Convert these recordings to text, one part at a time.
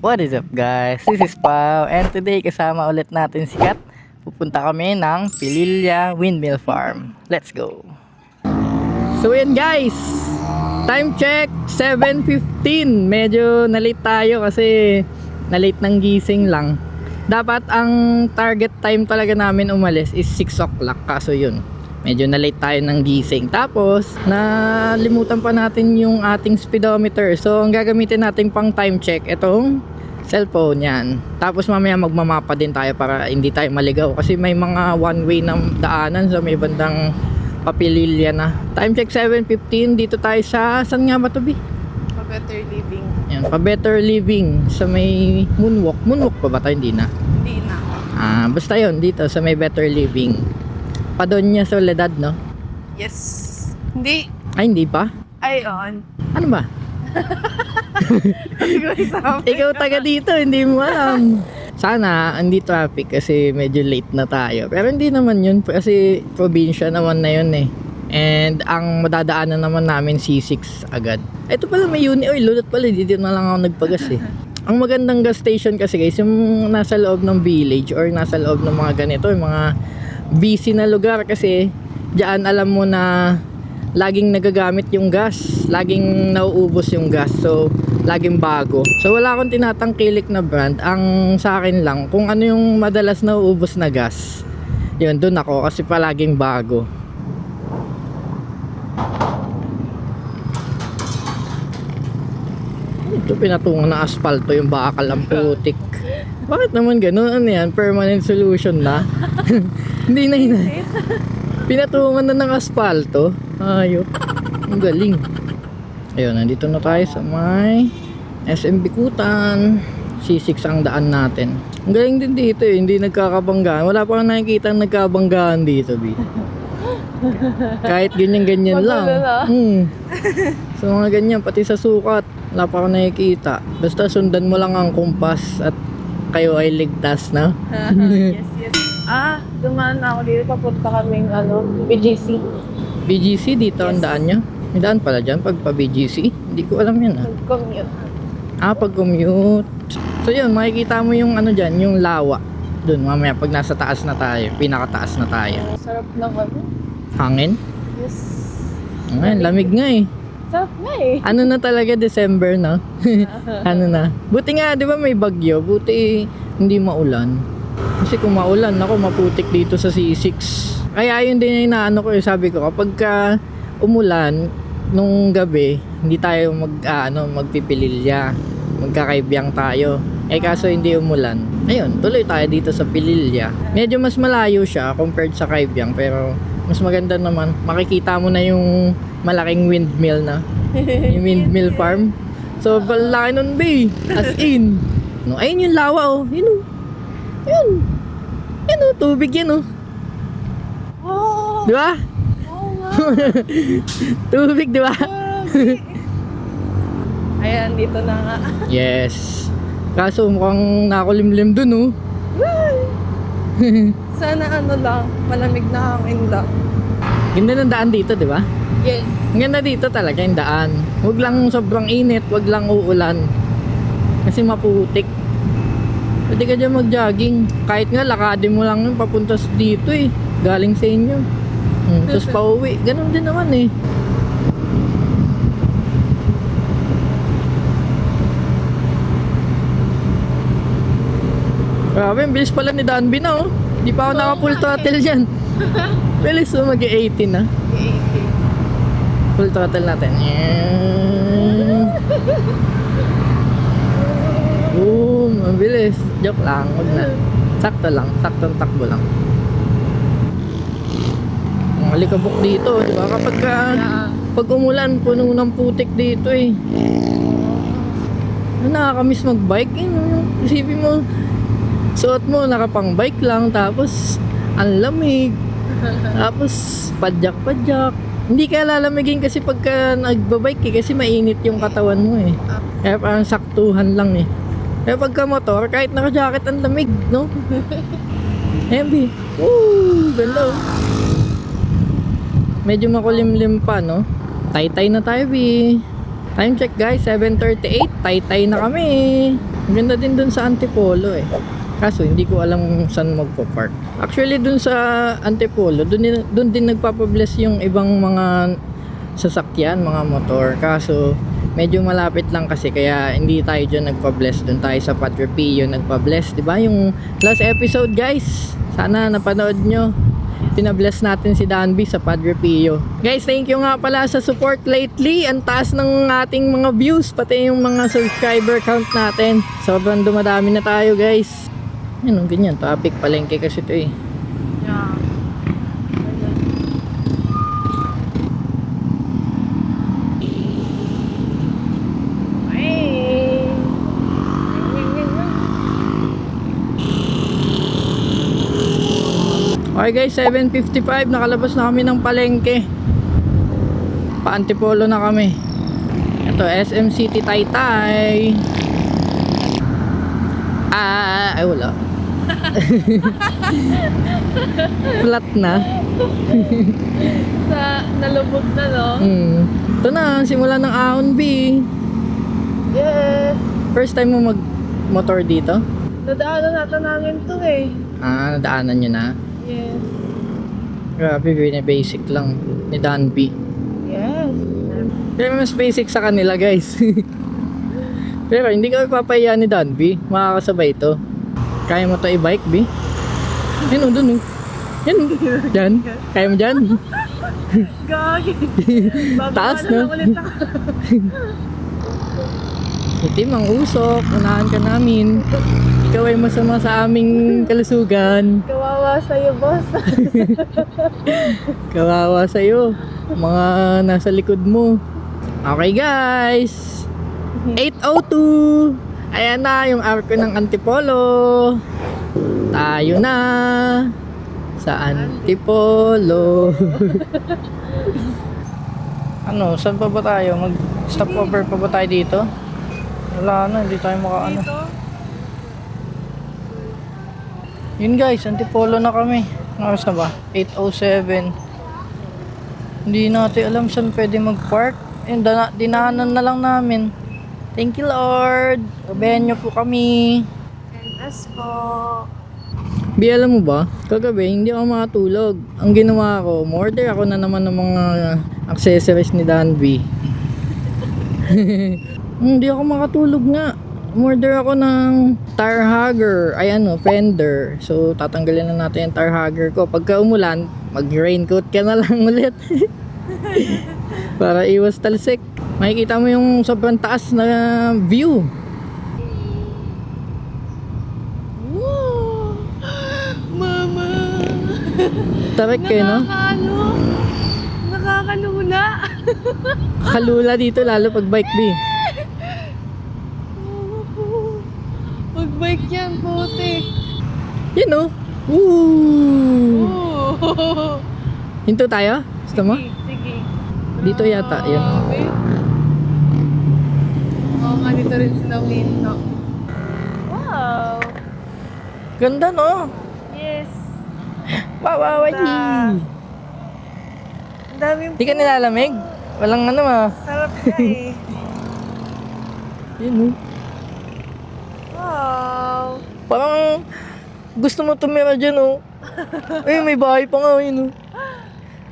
What is up guys? This is Pao and today kasama ulit natin si Kat. Pupunta kami ng Pililla Windmill Farm. Let's go! So yun guys, time check 7:15. Medyo na-late tayo kasi na-late ng gising lang. Dapat ang target time talaga namin umalis is 6 o'clock. Kaso yun, medyo na-late tayo ng gising. Tapos nalimutan pa natin yung ating speedometer. So ang gagamitin natin pang time check itong cellphone yan. Tapos mamaya magmamapa din tayo para hindi tayo maligaw kasi may mga one way na daanan sa may bandang Papililla na. Time check 7:15. Dito tayo sa saan nga ba to, Bi? Pa Better Living. Yan, pa Better Living sa may Moonwalk. Moonwalk pa ba tayo? Hindi na. Hindi na. Basta yon dito sa may Better Living. Padonya Soledad, no? Yes. Hindi. Ay, hindi pa? Ay, on. Ano ba? Ikaw taga dito, hindi mo alam. Sana hindi traffic kasi medyo late na tayo. Pero hindi naman yun kasi probinsya naman na yun eh. And ang madadaanan naman namin C6 agad. Ito pala may uni. Oy, lulot pala. Dito na lang ako nagpagas eh. Ang magandang gas station kasi guys, yung nasa loob ng village or nasa loob ng mga ganito, yung mga busy na lugar kasi diyan alam mo na laging nagagamit yung gas, laging nauubos yung gas, so laging bago. So wala akong tinatangkilik na brand. Ang sa akin lang kung ano yung madalas nauubos na gas, yun dun ako kasi palaging bago. Ito pinatungan ng aspalto yung bakal ang putik. Bakit naman ganun? Ano yan? Permanent solution na? Hindi na yun. Pinatungan na ng aspalto. Ayok. Ang galing. Ayun, nandito na tayo sa may SM Bikutan. C6 ang daan natin. Ang galing din dito eh. Hindi nagkakabanggaan. Wala pa kang nakikita ang nagkabanggaan dito, B. Kahit ganyan-ganyan lang. So mga ganyan, pati sa sukat. Wala pa kang nakikita. Basta sundan mo lang ang kumpas at kayo ay ligtas na. Yes, yes. Dumaan na ako dito. Papunta kaming BGC. BGC dito ang daan nyo? May daan pala dyan pag pa BGC? Hindi ko alam yan Nag-commute. pag commute. So yun, makikita mo yung ano dyan, yung lawa. Dun mamaya pag nasa taas na tayo, pinakataas na tayo. Sarap ng Hangin? Yes. Ngayon, lamig nga eh. Sarap nga eh. Ano na talaga, December no? Ano na? Buti nga, di ba may bagyo? Buti hindi maulan. Kasi kung maulan, ako maputik dito sa C6. Kaya yun din yung inaano ko, sabi ko, kapag umulan, nung gabi, hindi tayo magpipililya. Magkakaibiyang tayo. Kaso hindi umulan. Ayun, tuloy tayo dito sa Pililla. Medyo mas malayo siya compared sa Kaibiyang, pero mas maganda naman. Makikita mo na yung malaking windmill na. Yung windmill farm. So, balaki nun, be. As in. No, ayun yung lawa, oh. Yun, oh. Yun. Yun, oh. Tubig yun, oh. Oh, Di ba? Tubig, di ba? ayan, dito na nga. Yes. Kaso mukhang nakulimlim dun, oh. Sana lang, malamig na hangin lang. Ganda ng daan dito, di ba? Yes. Ang ganda dito talaga yung daan. Huwag lang sobrang init, huwag lang uulan. Kasi maputik. Pwede ka dyan mag-jogging. Kahit nga lakadin mo lang yun papunta dito eh. Galing sa inyo. Tapos pauwi. Ganun din naman eh. Grabe, ang bilis pala ni Danby na, oh. Di pa ako naka full throttle dyan. Bilis, oh, mag-18 na. Full throttle natin. Boom, ang bilis. Joke lang, wag na. Sakto lang, saktong takbo lang. Ang alikabok dito, di ba? Pag umulan, puno ng putik dito eh. Nakakamiss mag-bike eh. Isipin mo, suot mo, nakapang bike lang, tapos ang lamig, tapos padyak-padyak. Hindi ka lalamigin kasi pagka nagbabike eh, kasi mainit yung katawan mo eh. Kaya parang saktuhan lang eh. Kaya pagka motor, kahit naka-jacket ang lamig, no? Heavy. Woo! Ganda. Medyo makulimlim pa, no? Tay-tay na tayo, Bi. Time check guys, 7:38. Tay-tay na kami. Ang ganda din dun sa Antipolo eh. Kaso hindi ko alam saan magpo-park. Actually dun sa Antipolo, dun din nagpapabless yung ibang mga sasakyan, mga motor. Kaso medyo malapit lang kasi kaya hindi tayo dyan nagpa-bless. Dun tayo sa Padre Pio nagpa-bless. Diba yung last episode guys? Sana napanood nyo. Pinabless natin si Danby sa Padre Pio. Guys, thank you nga pala sa support lately. Ang taas ng ating mga views, pati yung mga subscriber count natin. Sobrang dumadami na tayo guys. Yan, ganyan. Topic palengke kasi ito eh. Yeah. Okay guys, 7:55. Nakalabas na kami ng palengke. Pa-Antipolo na kami. Ito, SM City Taytay. Ay wala. Flat na. Nalubog na, no? Ito na, simula ng Ahon B. Yes! First time mo mag-motor dito? Nadaanan natin namin to eh. Nadaanan nyo na. Yes. Grabe, basic lang ni Danby. Yes. Pero mas basic sa kanila guys. Pero hindi ka papahiya ni Danby. Makakasabay ito. Kaya mo to i-bike, B? Yan o, dun o. Yan o. Yan. Kaya mo dyan? Gagi. Taas, no? Ulit ako. Itim ang usok. Unahan ka namin. Ikaw ay masama sa aming kalusugan. Kawawa sa'yo, boss. Kawawa sa'yo. Mga nasa likod mo. Okay guys. 8:02. Ayan na yung arko ng Antipolo. Tayo na sa Antipolo. Ano, saan pa ba tayo? Mag-stop over pa ba tayo dito? Wala na, hindi tayo makaano. Dito? Yun guys, Antipolo na kami. Oras na ba? 8:07. Hindi natin alam saan pwede mag-park. Yun, dinaanan na lang namin. Thank you Lord. Gabayan nyo po kami. NS po. Bi, alam mo ba? Kagabi, hindi ako makatulog. Ang ginawa ko, order ako na naman ng mga accessories ni Danby. Hindi ako makatulog nga. Order ako ng tire hugger. Ay ano, fender. So, tatanggalin na natin yung tire hugger ko. Pagka umulan, mag-raincoat ka na lang ulit. Para iwas talsik. Makikita mo yung sobrang taas na view. Wow! Mama! Tarik kayo, no? Nakakalula. Halula dito, lalo pag bike, B. Mag-bike yan, puti. Yun, no? Woo! Oh. Hinto tayo? Gusto mo? Sige. Dito yata, yun. Oo nga, dito rin sila window. Wow! Ganda, no? Yes! Wow, wow, wow. Ang daming Di ka nilalamig? Walang ano, sarap siya eh. Yun, no? Wow! Parang gusto mo tumira dyan, oh. Ay, may bahay pa nga, yun, oh.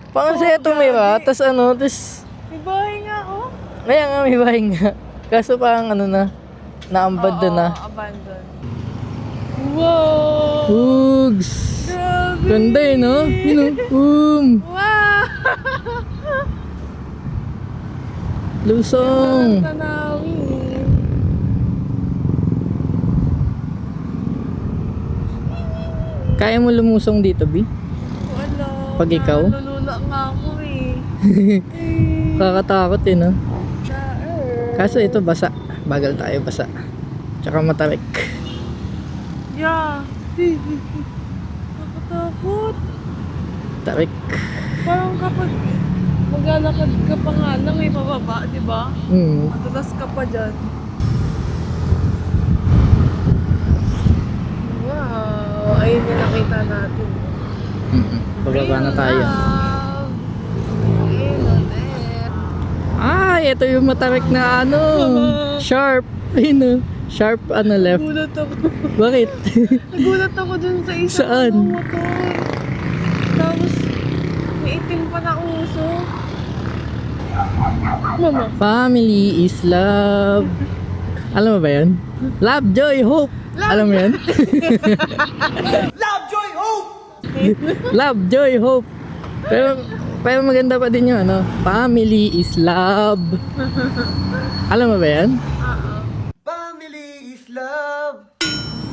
Parang saya tumira, tas ano, tas... May bahay nga, oh. Kaya nga, may bahay nga. Kaso parang ano na, naambad Oo, na. abandon. Wow! Ugs! Grabe! Ganda eh, no? Yun, oh. Wow! Lusong! Tanawin. Kaya mo lumusong dito, B? Wala. Pag ikaw? Nalulula nga ako eh. Kakatakot eh, no? Daer. Kaso ito, basa. Bagal tayo, basa. Tsaka matarik. Yeah. Nakatakot. Tarik. Parang kapag maglalakad ka pa nga lang may pababa, di ba? Matatas ka pa dyan. Wow! Ayun yung nakita natin. Bababa na tayo. Ayun, ulit. Ah, Ay, ito yung matarik na ano. Sharp. Ayun o. Sharp ano left. Nagulat ako. Bakit? Nagulat ako dun sa isang Saan? motor. Tapos, may itim pa na uso. Mama. Family is love. Alam mo ba yun? Love, joy, hope. Alam mo yun? Love, joy, hope. Pero maganda pa din yung ano, family is love. Alam mo ba yan? Family is love.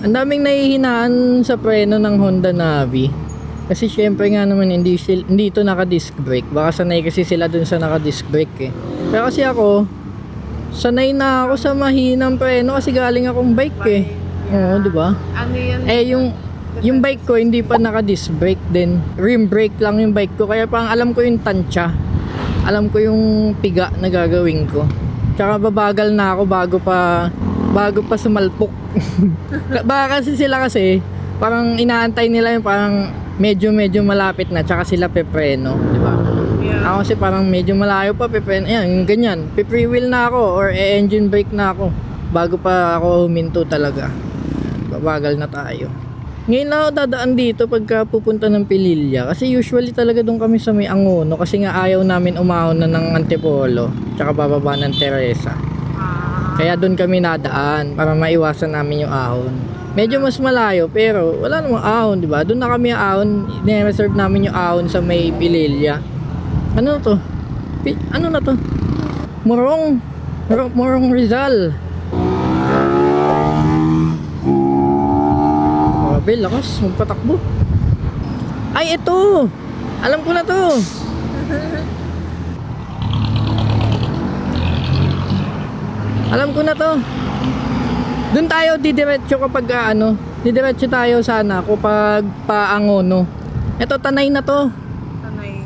Ang daming nahihinaan sa preno ng Honda Navi. Kasi syempre nga naman hindi ito naka-disc brake. Baka sanay kasi sila dun sa naka-disc brake eh. Pero kasi ako, sanay na ako sa mahinang preno kasi galing akong bike eh. Oo, di ba? Ano yan? Eh yung bike ko hindi pa naka-disc brake din. Rim brake lang yung bike ko. Kaya parang alam ko yung tansya. Alam ko yung piga na gagawin ko. Tsaka babagal na ako bago pa sumalpok. Baka kasi sila kasi parang inaantay nila yung parang medyo malapit na tsaka sila pepreno, di ba? Yeah. Ako kasi parang medyo malayo pa pepreno. Ayan, ganyan. Pe-free wheel na ako or engine brake na ako bago pa ako huminto talaga. Babagal na tayo. Ngayon lang ako dadaan dito pagka pupunta ng Pililya kasi usually talaga doon kami sa may Angono kasi nga ayaw namin umahon na ng Antipolo tsaka bababa ng Teresa. Kaya doon kami nadaan para maiwasan namin yung ahon. Medyo mas malayo pero wala namang ahon, di ba? Doon na kami ahon, i-reserve namin yung ahon sa may Pililya. Ano to? Ano na to? Morong Rizal. Grabe, lakas, magpatakbo. Ay, ito! Alam ko na to! Alam ko na to. Doon tayo didiretso kapag didiretso tayo sana kapag paangono. Ito, Tanay na to. Tanay.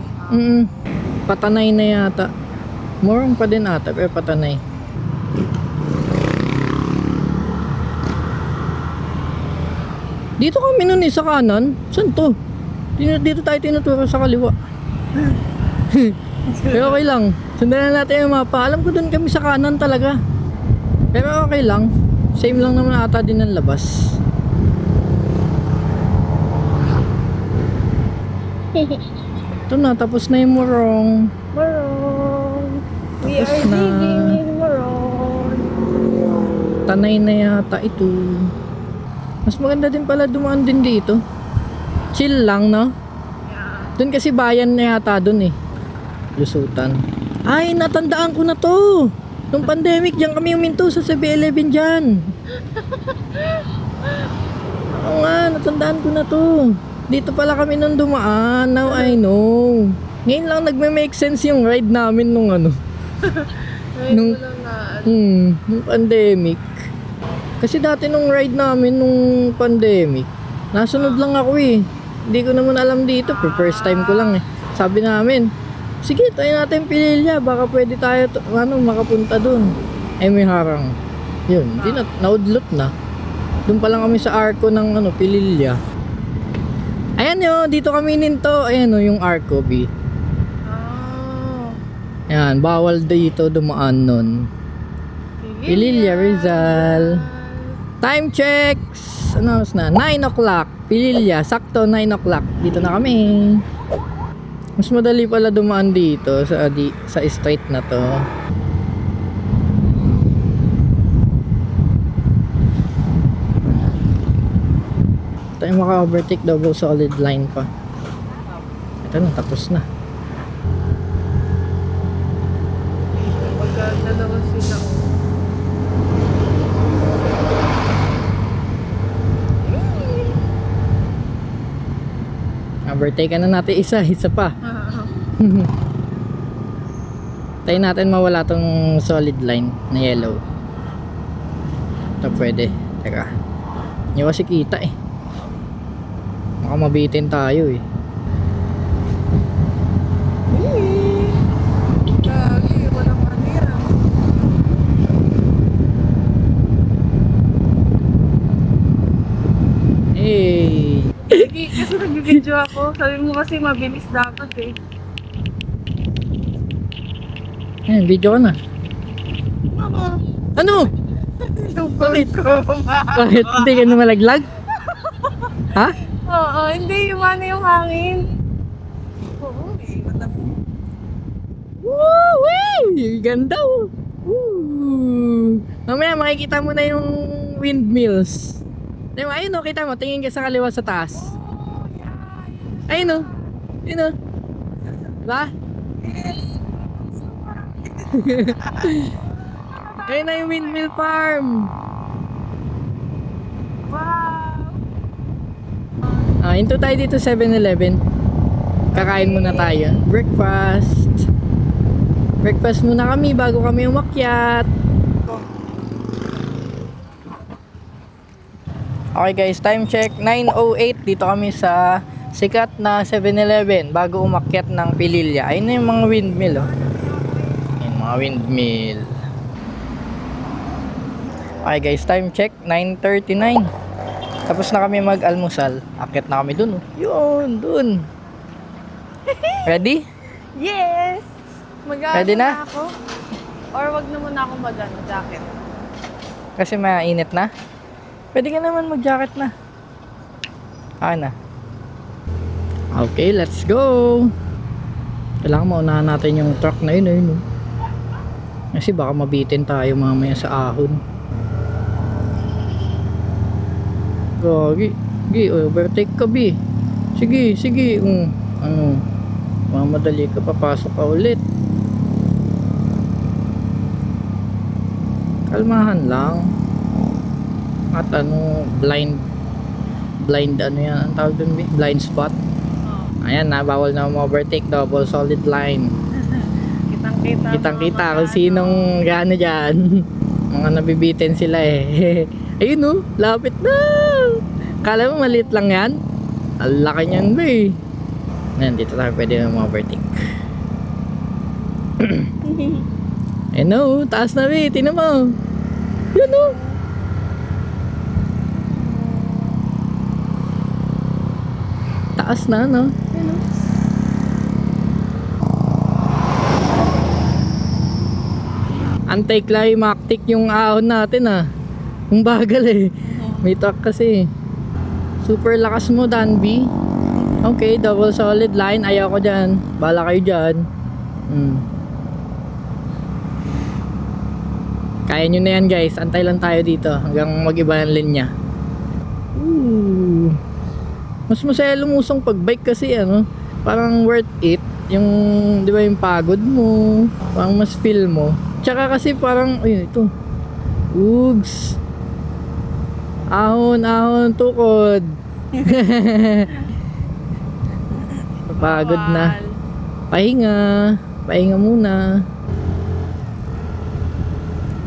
Patanay na yata. Morong pa din ata, pero Patanay. Dito kami nun sa kanan. Saan to? Dito tayo tinuturo sa kaliwa. Pero okay lang. Sundan na natin yung mapa. Alam ko dun kami sa kanan talaga. Pero okay lang. Same lang naman ata din ang labas. Ito na, tapos na yung Morong. Morong. We Tapos are na. living in Morong. Tanay na yata ito. Mas maganda din pala dumaan din dito. Chill lang, no? Yeah. Doon kasi bayan na yata doon eh. Lusutan. Ay, natandaan ko na to. Nung pandemic, diyan kami uminto sa 7-Eleven dyan. Oo nga, natandaan ko na to. Dito pala kami nung dumaan. Now I know. Ngayon lang nagme-make sense yung ride namin nung Ngayon ko lang na. nung pandemic. Kasi dati nung ride namin nung pandemic, nasunod lang ako eh. Hindi ko naman alam dito. First time ko lang eh. Sabi namin, sige, tayo natin Pililya. Baka pwede tayo makapunta dun. Eh may harang. Yun, di na, naudlot na. Dun pa lang kami sa arko ng Pililya. Ayan yun, dito kami ninto. Ayan o, yung arko B. Oh. Ayan, bawal dito dumaan nun. Pililya, Rizal. Time checks! Ano na? 9 o'clock. Pililya, sakto 9 o'clock. Dito na kami. Mas madali pala dumaan dito sa street na to. Tayo maka-overtake, double solid line pa. Ito na, tapos na. Pagka dalawa sila. Overtake na natin isa pa. Tayo natin mawala tong solid line na yellow. Ito pwede. Teka. Hindi kasi kita eh. Baka mabitin tayo eh. Lagi, walang manira. Hey! Sige, kasi nag-video ako. Sabi mo kasi mabilis dapat eh. Ayan, video ka na. Ano? Bakit? Bakit? Hindi ka na malaglag? Ha? Oo, hindi yung yung hangin. Oo, Woo! Wey! Ganda oh! Woo! Mamaya makikita mo na yung windmills. Diba? Ayun oh, kita mo. Tingin ka sa kaliwa sa taas. Ayun oh. Ayun oh. Diba? Ayun na yung windmill farm. Wow! Hinto tayo dito 7-Eleven. Kakain muna tayo. Breakfast. Breakfast muna kami bago kami umakyat. Okay guys, time check 9:08. Dito kami sa sikat na 7-Eleven bago umakyat ng Pililya. Ayun na yung mga windmill oh. Ayun mga windmill. Okay guys, time check 9:39. Tapos na kami mag-almusal. Akyat na kami dun oh. Yun, dun. Ready? Yes! Ready na? Ako? Or wag na muna ako jacket? Kasi mainit na. Pwede ka naman mag-jacket na. Na. Okay, let's go. Kailangan maunahan natin yung truck na yun. Kasi baka mabitin tayo mamaya sa ahon. Gagi. Sige, overtake ka, B. Sige, sige. Mamadali ka, papasok ka ulit. Kalmahan lang. At blind ano yan, ang tawag dun, B? Blind spot. Ayan na, bawal na overtake, double solid line. Kitang-kita kung sinong gano dyan. Mga nabibitin sila eh. Ayun oh, lapit na. Kala mo maliit lang yan? Ang laki niyan ba eh. Ayan, dito tayo pwede na overtake. Ayun oh, taas na ba eh, tinan mo. Yun oh. Taas na no. Anti-climactic yung ahon natin ah. Ang bagal eh. May truck kasi. Super lakas mo, Danby. Okay, double solid line. Ayaw ko dyan. Bala kayo dyan. Kaya nyo na yan guys. Antay lang tayo dito hanggang mag-iba ng linya. Ooh. Mas masaya lumusong pag bike kasi parang worth it. Yung, di ba yung pagod mo. Parang mas feel mo. Tsaka kasi parang, ayun ito. Ugs. Ahon, tukod. Pagod na. Pahinga muna.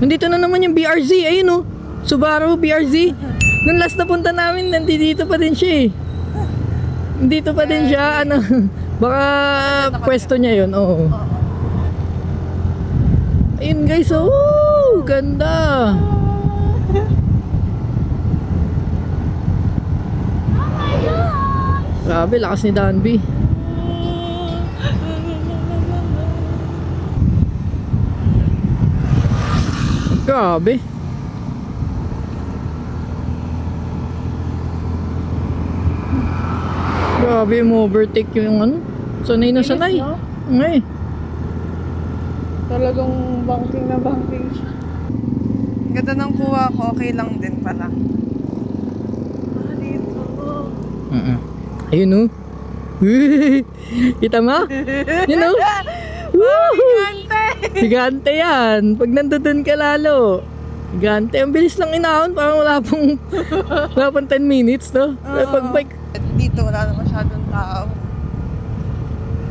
Nandito na naman yung BRZ. Ayun oh. Subaru BRZ. Nung last na punta namin, nandito pa din siya eh. Nandito pa din siya. Baka pwesto niya yun. Oo. Ayun guys. Oh, ganda. Grabe, lakas ni Danby. Grabe. Grabe mo overtake yung sanay na sanay. Ngay. Talagang banking na banking siya. Ganda ng kuha ko, okay lang din pala. Dito. Ayun oh. Kita mo? Yun oh. Gigante! Gigante yan. Pag nandoon ka lalo. Gigante. Ang bilis lang inahon. Parang wala pang 10 minutes no? Pag bike. Dito wala na masyadong tao.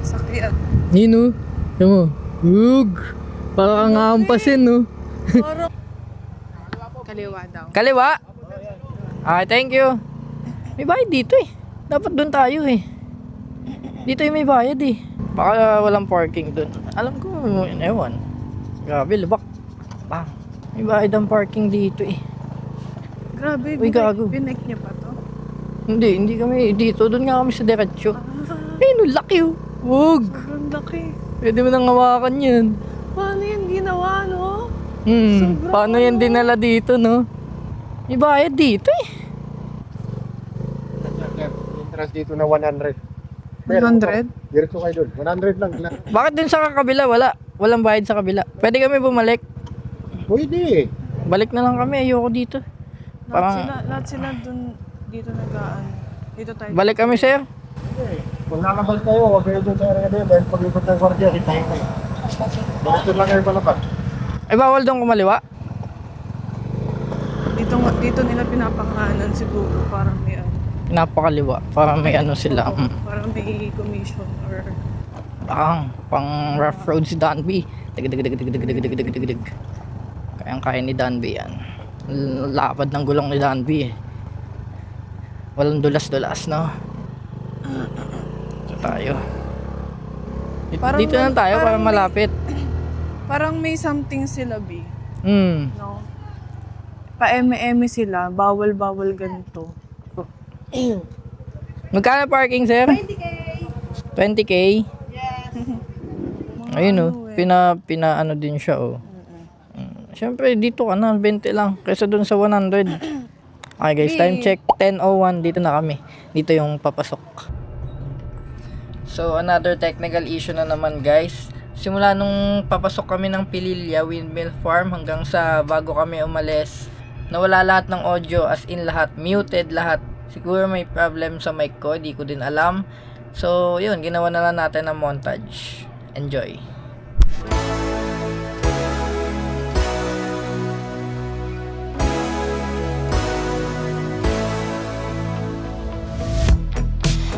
Sakyan. Yun oh. Yun mo. Hug. Parang kang ampasin no. Kaliwa daw. Kaliwa. Okay, thank you. May bayad dito eh. Dapat doon tayo eh. Dito yung may bayad eh. Baka walang parking doon. Alam ko, ewan. Grabe, lubak. Bang. May bayad ang parking dito eh. Grabe, Uy, gago. Pinek niya pa to. Hindi kami dito. Doon nga kami sa diretsyo. Ayun, laki oh. Wag. Sobrang laki. Pwede mo nang hawakan yan. Paano yan ginawa, no? Paano yan dinala dito, no? May bayad dito eh. Interest dito na 100. 100? Diretso kayo doon. 100 lang. Bakit dun sa kabila wala? Walang bayad sa kabila. Pwede kami bumalik. Pwede. Balik na lang kami, ayoko dito. Lahat sila dun, dito nagaan. Dito tayo. Balik kami, sir. Kung nakabal kayo, huwag kayo doon sa area na yun. Dahil pag-ikot ng gwardiya, hitayin kayo. Diretso lang kayo palapag. Ay, bawal doon kumaliwa. Dito nila pinapangalan siguro. Parang may ano. Napakaliwa. Para may ano sila. Parang may commission or... Pang rough road si Danby. Dig. Kayang-kaya ni Danby yan. Lapad ng gulong ni Danby eh. Walang dulas-dulas, no? Ito tayo. Dito lang tayo para malapit. Parang may something sila, B. No? Pa-eme-eme sila. Bawal-bawal ganito. Magkano parking, sir? 20K! 20K? Yes! Ayun oh, pina-ano din siya oh. Siyempre dito ka na, 20 lang kaysa dun sa 100. Okay guys, time check 10:01, dito na kami. Dito yung papasok. So another technical issue na naman guys. Simula nung papasok kami ng Pililya Windmill Farm hanggang sa bago kami umalis, nawala lahat ng audio, as in lahat, muted lahat. Siguro may problem sa mic ko, di ko din alam. So yun, ginawa na lang natin ng montage. Enjoy.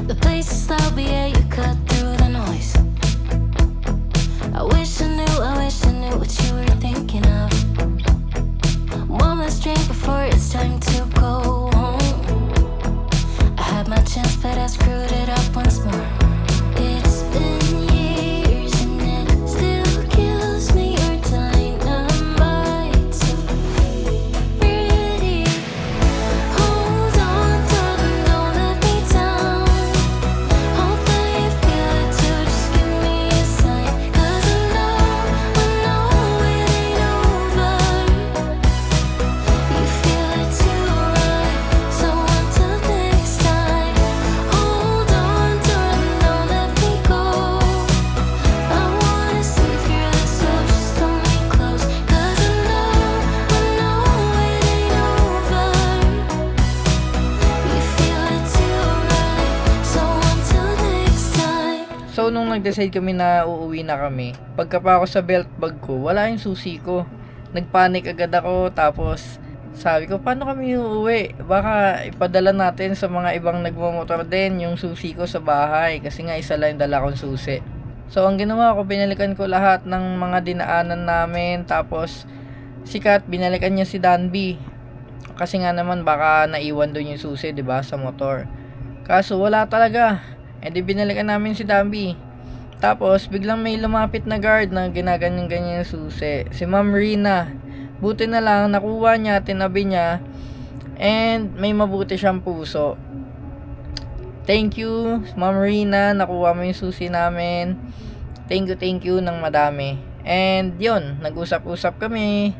The place is loud, but yeah, you cut through the noise. I wish I knew what you were thinking of. One last drink before it's time to go home. I had my chance, but I screwed it up once more. It's been years and it still kills me. Your dynamite so pretty. Hold on, darling, don't let me down. Hope that you feel it too, just give me a sign. 'Cause I know it ain't over. You feel it too, right? So until next time, hold on, darling, don't let me go. I wanna see if you're the soul, just hold me close. 'Cause I know it ain't over. You feel it too, right? So until next time. So nung nag-decide kami na uuwi na kami, pagka pa ako sa belt bag ko, wala yung susi ko. Nagpanic agad ako, tapos sabi ko, paano kami uuwi? Baka ipadala natin sa mga ibang nagmamotor din yung susi ko sa bahay, kasi nga isa lang yung dala kong susi. So ang ginawa ko, binalikan ko lahat ng mga dinaanan namin, tapos si Kat, binalikan niya si Danby. Kasi nga naman baka naiwan doon yung susi, 'di ba, sa motor. Kaso wala talaga. Eh di binalikan namin si Danby. Tapos biglang may lumapit na guard na ginaganyan-ganyan yung susi. Si Ma'am Rina. Buti na lang nakuha niya, tinabi niya. And may mabuti siyang puso. Thank you, Ma'am Rina, nakuha mo yung susi namin. Thank you ng madami. And yun, nag-usap-usap kami.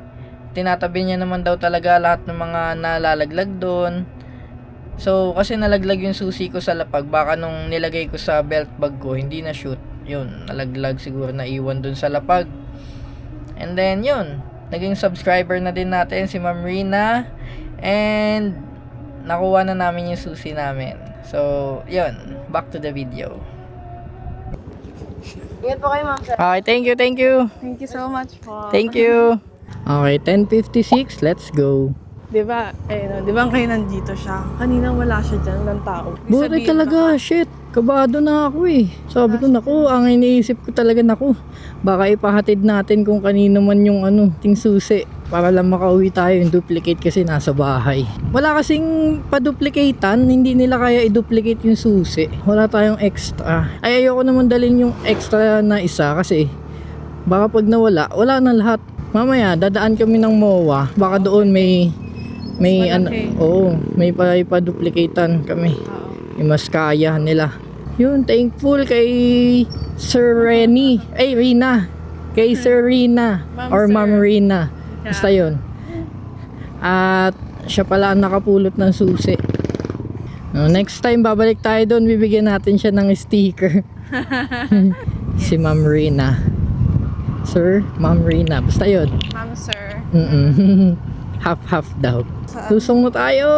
Tinatabi niya naman daw talaga lahat ng mga nalalaglag doon. So, kasi nalaglag yung susi ko sa lapag. Baka nung nilagay ko sa belt bag ko, hindi na shoot. Yun, nalaglag siguro, naiwan dun sa lapag. And then, yun. Naging subscriber na din natin si Ma'am Rina. And, nakuha na namin yung susi namin. So, yun. Back to the video. Ingat po kayo, ma'am, sir. Okay, thank you. Thank you so much po. Thank you. Okay, 10:56. Let's go. Diba, diba kayo nandito siya? Kanina wala siya dyan, ng tao. Buti talaga, shit. Kabado na ako eh. Sabi ko, naku, ang iniisip ko talaga, naku, baka ipahatid natin kung kanino man yung ting susi. Para lang makauwi tayo, yung duplicate kasi nasa bahay. Wala kasing paduplicatean, hindi nila kaya i-duplicate yung susi. Wala tayong extra. Ay, ayoko naman dalhin yung extra na isa kasi baka pag nawala, wala na lahat. Mamaya, dadaan kami ng MOA. Baka doon may may pa-duplicatean kami. Yung mas kaya nila. Yun, thankful kay Sir Rena. Kay Sir Rena or Ma'am Rina. Basta yun. At siya pala ang nakapulot ng susi. Next time babalik tayo doon, bibigyan natin siya ng sticker. Si Ma'am Rina. Sir, Ma'am Rina. Basta yun. Ma'am, sir. Half-half daw. Saan? Lusong na tayo.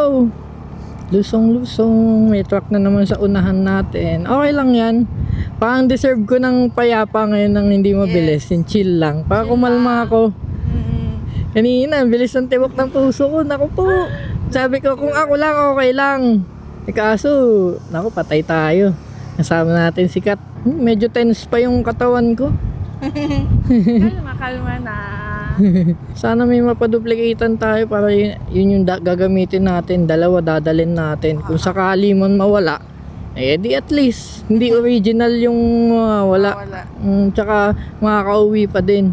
Lusong. May truck na naman sa unahan natin. Okay lang yan. Parang deserve ko ng payapa ngayon ng hindi mabilis. Yung chill lang. Para kumalma ako. Kanina, bilis ng tibok ng puso ko. Naku po. Sabi ko, kung ako lang, okay lang. Kaso, naku, patay tayo. Kasama natin si Kat. Medyo tense pa yung katawan ko. Kalma na. Sana may mapaduplicatean tayo para yun yung gagamitin natin. Dalawa dadalhin natin. Kung sakali man mawala, eh di at least hindi original yung wala. Tsaka makakauwi pa din.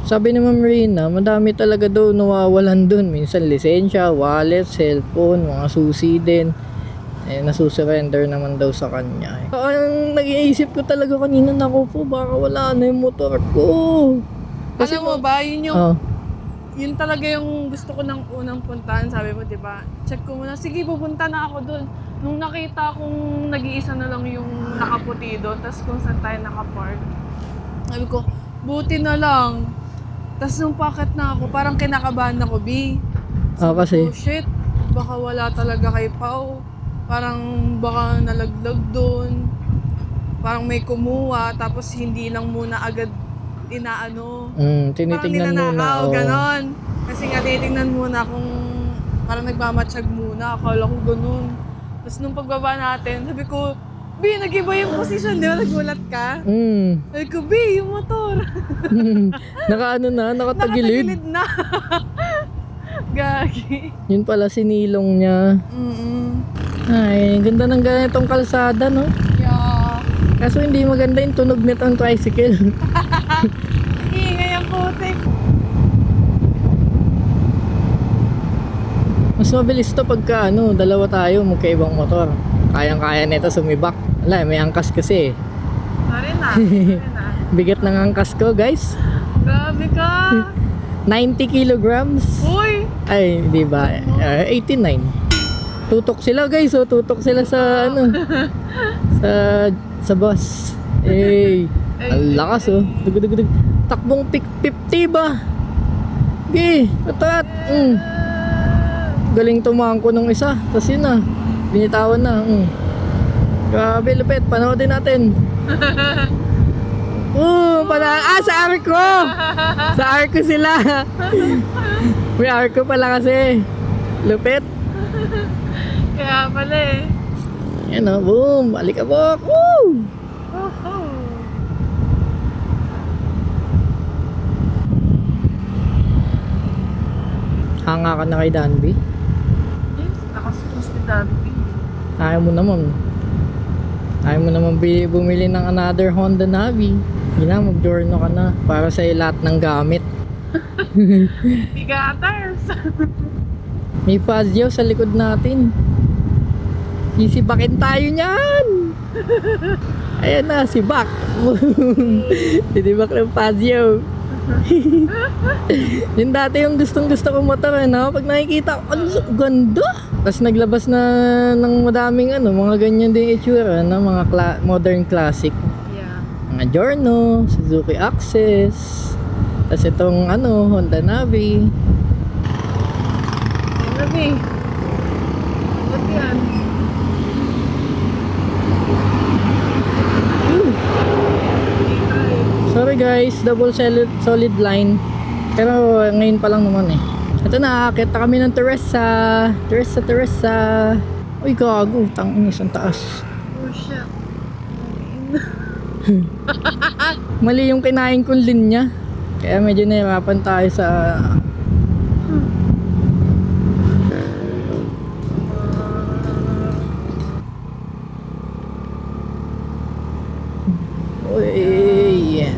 Sabi ni Ma'am Rina, madami talaga daw nawawalan dun. Minsan lisensya, wallet, cellphone, mga susi din. Eh, nasusurrender naman daw sa kanya. Ang nag-iisip ko talaga kanina, naku po, baka wala na yung motor ko. Kasi mo ba, yun yung, Oh. yun talaga yung gusto ko ng unang puntahan. Sabi mo, di ba? Check ko muna. Sige, pupunta na ako doon. Nung nakita kong nag-iisa na lang yung nakaputi doon, tapos kung saan tayo nakapark, sabi ko, buti na lang. Tapos nung packet na ako, parang kinakabahan ako, B. Kasi Oh shit, baka wala talaga kay Pao. Parang baka nalaglag doon. Parang may kumuha, tapos hindi lang muna agad inaano. tinitingnan parang muna. ninanakaw, Oh. ganon. Kasi nga tinitingnan muna kung parang nagmamatsyag muna. Akala ko ganon. Tapos nung pagbaba natin, sabi ko, B, nag-iba yung position, di ba? Nagulat ka? Sabi ko, B, yung motor. Nakaano na, nakatagilid. Nakatagilid na. Gagi. Yun pala sinilong niya. Ay, ganda ng ganitong kalsada, no? Yeah. Kaso hindi maganda yung tunog nitong tricycle. Ingay ang putik. Mas mabilis to pagka dalawa tayo magkaibang motor. Kayang-kaya nito sumibak. Wala, may angkas kasi. Sorry na. Sorry na. Bigat ng angkas ko, guys. Grabe ka. 90 kilograms. Uy. Ay, di ba? 89. Tutok sila, guys. Oh, tutok sila sa sa bus. Eh, ang lakas oh. Dug. Takbong 50 ba? Okay, patat. Galing tumangko nung isa. Tapos yun na. Binitawan na. Grabe, lupit. Panoodin natin. Sa arko! Sa arko sila. May arko pala kasi. Lupit. Kaya pala eh. Yan o, boom. Alikabok. Woo! Hanga ka na kay Danby. Yes, nakasutos ni Danby. Ayaw mo naman bumili ng another Honda Navi. Hindi na, mag-journo ka na para sa lahat ng gamit. Bigaters. May Fazio sa likod natin. Sisibakin tayo niyan. Ayan na, sibak. Sisibak ng Fazio. Yun dati yung gustong gusto kong motor pag nakikita ko, ganda. Tapos naglabas na ng madaming mga ganyan din itsura mga modern classic. Yeah. Mga Giorno, Suzuki Access. Tapos itong Honda Navi. Nabi. Ba't yan? Sorry guys, double solid line. Pero ngayon pa lang naman eh. Ito na, akit na kami ng Teresa. Uy, gago, tangin isang taas. Oh shit. Mali yung kinain kong linya. Kaya medyo nahirapan tayo sa uy.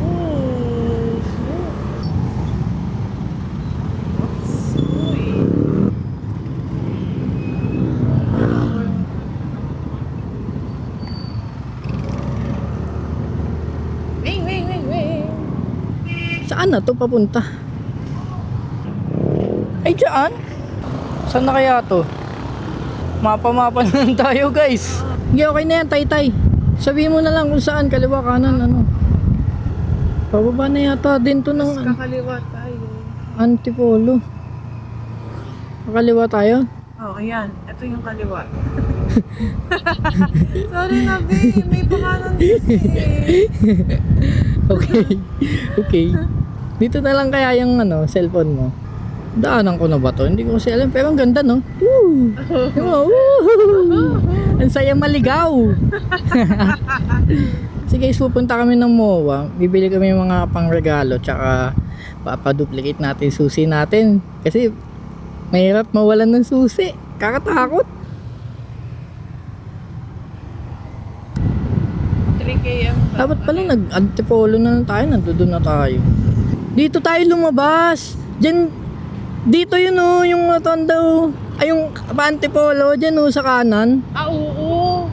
Wing. Saan na to papunta? Ay, dyan? Saan na kaya to? Mapa-mapa na lang tayo, guys. Hindi, okay na yan, tay-tay. Sabihin mo na lang kung saan, kaliwa, kanan, ano. Pababa na yata din to ng Kakaliwa tayo. Antipolo. Kakaliwa tayo? Oh, ayan. Ito yung kaliwa. Sorry na, babe. May pangalan kasi. Okay. Okay. Dito na lang kaya yung ano, cellphone mo. Daanan ko na ba to? Hindi ko kasi alam. Pero ang ganda, no? Woo! Woo! Ang saya maligaw. So guys, pupunta kami ng MOA. Bibili kami ng mga pangregalo. Tsaka papaduplicate natin susi natin. Kasi mahirap mawalan ng susi. Kakatakot. 3km. Dapat pala nag-antipolo na lang tayo. Nandoon na tayo. Dito tayo lumabas. Diyan, dito yun oh, yung matanda oh. Ay, yung antipolo, dyan oh, sa kanan. Ah, oo.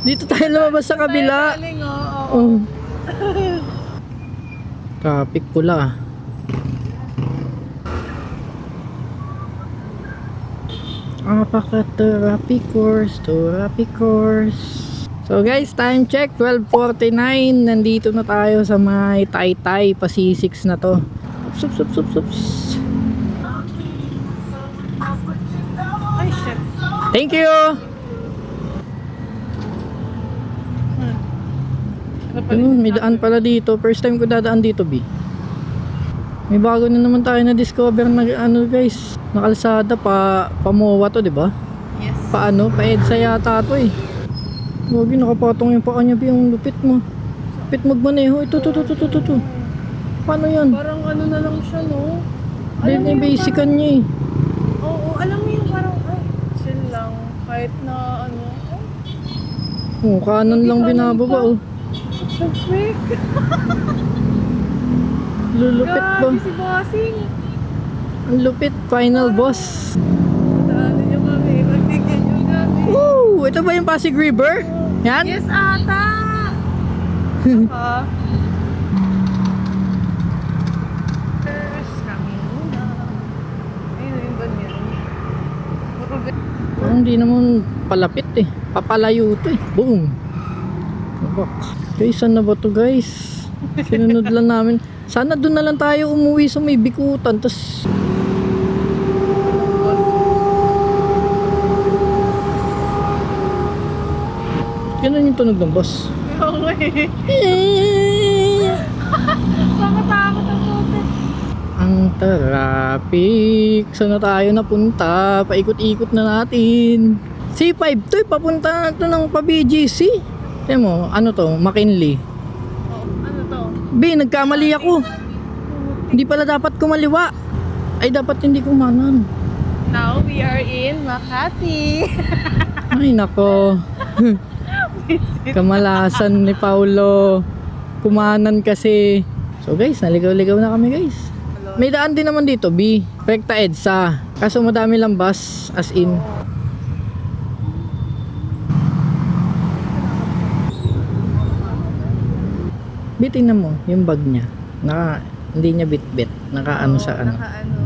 Dito tayo lumabas sa kabila. Tayo galing, oo. Oh. Traffic pula. Apaka-traffic course, traffic course. So guys, time check, 12:49. Nandito na tayo sa may Taytay, Pasisix na to. Sups, sups, sups, sups. Ay, shit. Thank you! May daan pala dito. First time ko dadaan dito, B. May bago na naman tayo na discover na ano guys, na kalsada pa MOA to, 'di ba? Yes. Paano? Pa-EDSA yata to eh. Wagi nakapatong yung paa niya, B, yung lupit mo. Lupit magmaneho. Ito. Paano 'yan? Parang ano na lang siya, no? May basican niya eh. Oo, alam mo yung parang, ay, chill lang. Kahit na ano, Oh, kanan lang binababa oh. so quick. Lulupit ba? Grabe si Bossing. Ang lupit, final boss. Daanan niyo kami, magbigyan niyo kami. Woo! Ito ba yung Pasig River? Yan? Yes, ata! First coming muna. Ayun, yung ganyan. Parang hindi naman palapit eh. Papalayo to eh. Boom! Tabak. Guys, saan na ba to guys? Sinunod lang namin. Sana doon na lang tayo umuwi sa may Bikutan. Tapos ganun yung tunog ng boss. Okay. Nakatakot ang puti. Ang traffic. Saan na tayo napunta? Paikot-ikot na natin. C5 to eh. Papunta na to ng pa-BGC. Tiyan mo, ano to? McKinley. Oh, ano to? B, nagkamali ako. Hindi pala dapat kumaliwa. Ay, dapat hindi kumanan. Now we are in Makati. Ay, nako. Kamalasan ni Paulo. Kumanan kasi. So guys, naligaw-ligaw na kami guys. May daan din naman dito, B. Rekta EDSA. Kaso madami lang bus, as in. B, tingnan mo, yung bag niya. Hindi niya bit-bit. Nakaano sa ano. Nakaano.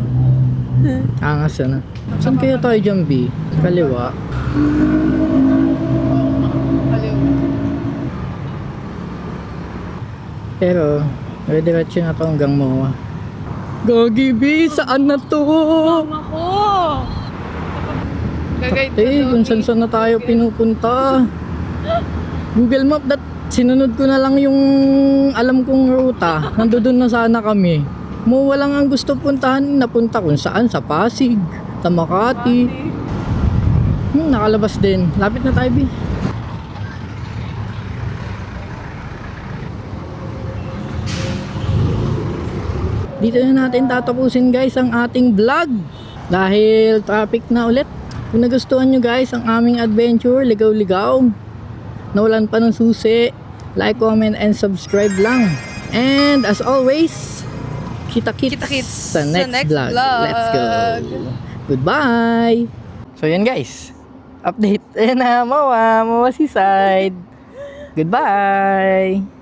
Angas na. Saan kaya tayo dyan, B? Kaliwa. Pero, diretso na to hanggang MOA. Gagi, B! Saan na to? Mama ko! Gagayt Kung saan na tayo pinupunta. Google Map, sinunod ko na lang yung alam kong ruta. Nandoon na sana kami. MOA lang ang gusto puntahan. Napunta kung saan. Sa Pasig, sa Makati. Nakalabas din. Lapit na tayo, B. Dito na natin tatapusin guys ang ating vlog. Dahil traffic na ulit. Kung nagustuhan nyo guys ang aming adventure, ligaw-ligaw, nawalan pa ng susi, like, comment, and subscribe lang. And as always, kita-kits sa next vlog. Let's go. Goodbye. So yan guys, update. Ayan na, MOA Seaside. Goodbye.